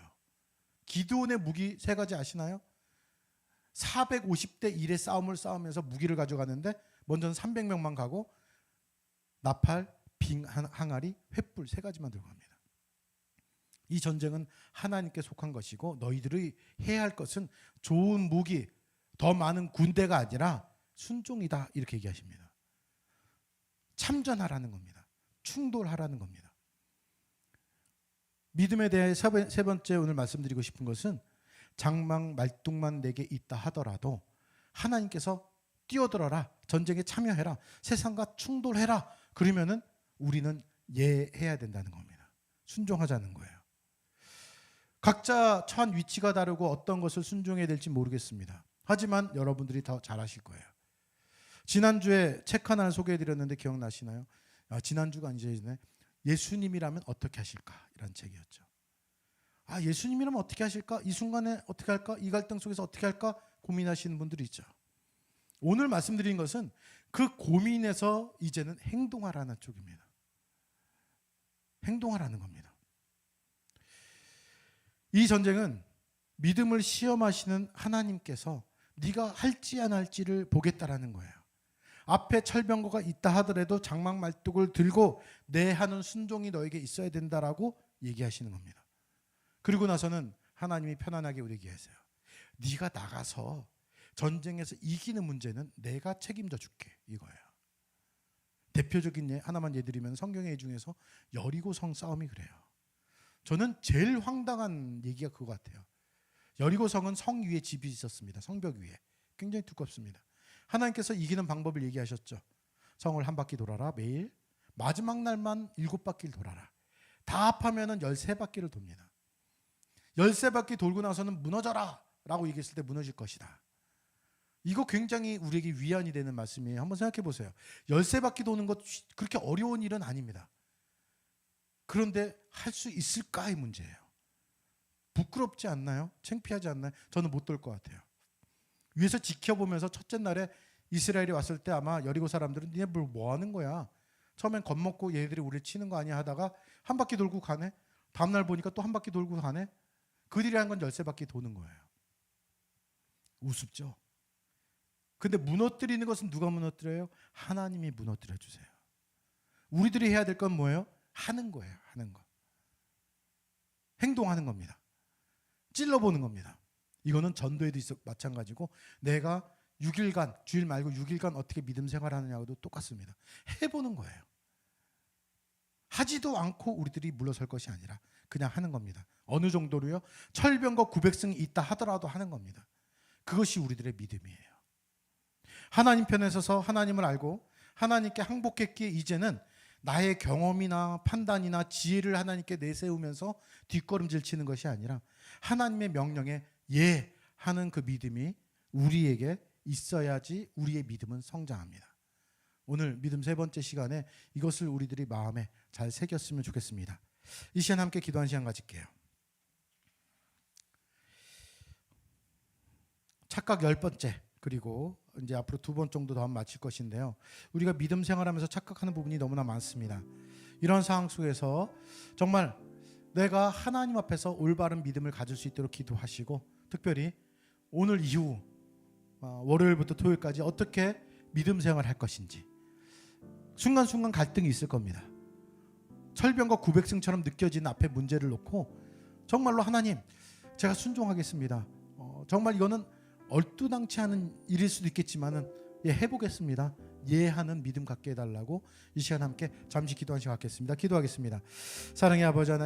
기드온의 무기 3가지 아시나요? 450대 1의 싸움을 싸우면서 무기를 가져가는데 먼저는 300명만 가고 나팔, 빙, 항아리, 횃불 3가지만 들고 갑니다. 이 전쟁은 하나님께 속한 것이고 너희들이 해야 할 것은 좋은 무기, 더 많은 군대가 아니라 순종이다 이렇게 얘기하십니다. 참전하라는 겁니다. 충돌하라는 겁니다. 믿음에 대해 세 번째 오늘 말씀드리고 싶은 것은 장막 말뚝만 내게 있다 하더라도 하나님께서 뛰어들어라, 전쟁에 참여해라, 세상과 충돌해라. 그러면은 우리는 예해야 된다는 겁니다. 순종하자는 거예요. 각자 처한 위치가 다르고 어떤 것을 순종해야 될지 모르겠습니다. 하지만 여러분들이 더 잘 아실 거예요. 지난주에 책 하나를 소개해드렸는데 기억나시나요? 지난주가 아니죠. 예수님이라면 어떻게 하실까? 이란 책이었죠. 예수님이라면 어떻게 하실까? 이 순간에 어떻게 할까? 이 갈등 속에서 어떻게 할까? 고민하시는 분들이 있죠. 오늘 말씀드린 것은 그 고민에서 이제는 행동하라는 쪽입니다. 행동하라는 겁니다. 이 전쟁은 믿음을 시험하시는 하나님께서 네가 할지 안 할지를 보겠다라는 거예요. 앞에 철병거가 있다 하더라도 장막 말뚝을 들고 내 하는 순종이 너에게 있어야 된다라고 얘기하시는 겁니다. 그리고 나서는 하나님이 편안하게 우리에게 하세요. 네가 나가서 전쟁에서 이기는 문제는 내가 책임져 줄게 이거예요. 대표적인 예 하나만 예드리면 성경의 예 중에서 여리고성 싸움이 그래요. 저는 제일 황당한 얘기가 그거 같아요. 여리고성은 성 위에 집이 있었습니다. 성벽 위에. 굉장히 두껍습니다. 하나님께서 이기는 방법을 얘기하셨죠. 성을 한 바퀴 돌아라. 매일 마지막 날만 7바퀴를 돌아라. 다 합하면 13바퀴를 돕니다. 13바퀴 돌고 나서는 무너져라 라고 얘기했을 때 무너질 것이다. 이거 굉장히 우리에게 위안이 되는 말씀이에요. 한번 생각해 보세요. 13바퀴 도는 것 그렇게 어려운 일은 아닙니다. 그런데 할 수 있을까의 문제예요. 부끄럽지 않나요? 창피하지 않나요? 저는 못 돌 것 같아요. 위에서 지켜보면서 첫째 날에 이스라엘이 왔을 때 아마 여리고 사람들은 니네 뭐 하는 거야? 처음엔 겁먹고 얘네들이 우리를 치는 거 아니야 하다가 한 바퀴 돌고 가네. 다음날 보니까 또 한 바퀴 돌고 가네. 그들이 한 건 13바퀴 도는 거예요. 우습죠? 근데 무너뜨리는 것은 누가 무너뜨려요? 하나님이 무너뜨려 주세요. 우리들이 해야 될 건 뭐예요? 하는 거예요. 하는 거. 행동하는 겁니다. 찔러보는 겁니다. 이거는 전도에도 마찬가지고 내가 6일간 주일 말고 6일간 어떻게 믿음 생활하느냐고도 똑같습니다. 해보는 거예요. 하지도 않고 우리들이 물러설 것이 아니라 그냥 하는 겁니다. 어느 정도로요? 철병거 900승이 있다 하더라도 하는 겁니다. 그것이 우리들의 믿음이에요. 하나님 편에 서서 하나님을 알고 하나님께 항복했기에 이제는 나의 경험이나 판단이나 지혜를 하나님께 내세우면서 뒷걸음질 치는 것이 아니라 하나님의 명령에 예 하는 그 믿음이 우리에게 있어야지 우리의 믿음은 성장합니다. 오늘 믿음 3번째 시간에 이것을 우리들이 마음에 잘 새겼으면 좋겠습니다. 이 시간 함께 기도하는 시간 가질게요. 착각 10번째 그리고 이제 앞으로 2번 정도 더 하면 마칠 것인데요. 우리가 믿음 생활하면서 착각하는 부분이 너무나 많습니다. 이런 상황 속에서 정말 내가 하나님 앞에서 올바른 믿음을 가질 수 있도록 기도하시고 특별히 오늘 이후 월요일부터 토요일까지 어떻게 믿음 생활할 것인지 순간순간 갈등이 있을 겁니다. 철병과 900승처럼 느껴지는 앞에 문제를 놓고 정말로 하나님 제가 순종하겠습니다. 정말 이거는 얼토당치 않은 일일 수도 있겠지만은 예 해보겠습니다. 예 하는 믿음 갖게 해달라고 이 시간 함께 잠시 기도한 시간 갖겠습니다. 기도하겠습니다. 사랑의 아버지 하나님